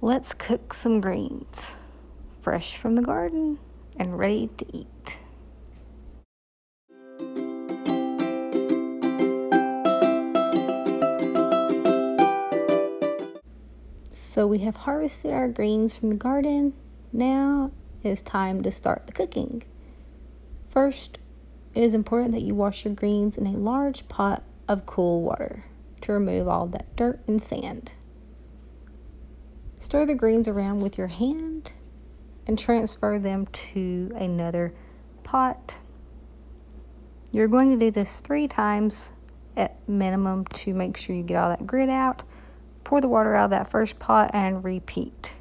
Let's cook some greens, fresh from the garden and ready to eat. So we have harvested our greens from the garden. Now it's time to start the cooking. First, it is important that you wash your greens in a large pot of cool water to remove all that dirt and sand. Stir the greens around with your hand and transfer them to another pot. You're going to do this 3 times at minimum to make sure you get all that grit out. Pour the water out of that first pot and repeat.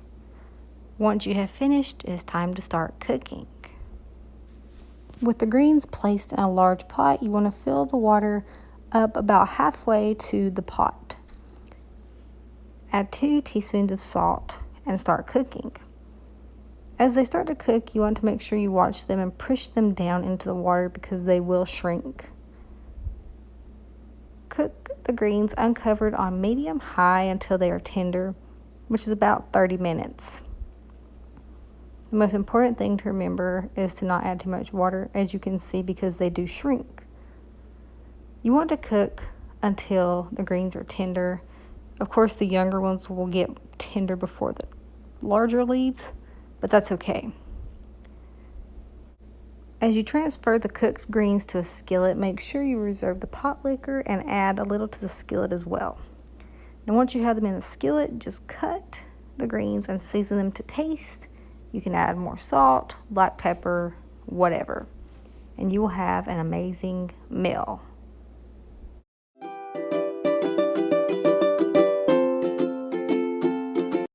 Once you have finished, it's time to start cooking. With the greens placed in a large pot, you want to fill the water up about halfway to the pot. Add 2 teaspoons of salt and start cooking. As they start to cook, you want to make sure you watch them and push them down into the water because they will shrink. Cook the greens uncovered on medium-high until they are tender, which is about 30 minutes. The most important thing to remember is to not add too much water, as you can see, because they do shrink. You want to cook until the greens are tender. Of course, the younger ones will get tender before the larger leaves, but that's okay. As you transfer the cooked greens to a skillet, make sure you reserve the pot liquor and add a little to the skillet as well. Now, once you have them in the skillet, just cut the greens and season them to taste. You can add more salt, black pepper, whatever, and you will have an amazing meal.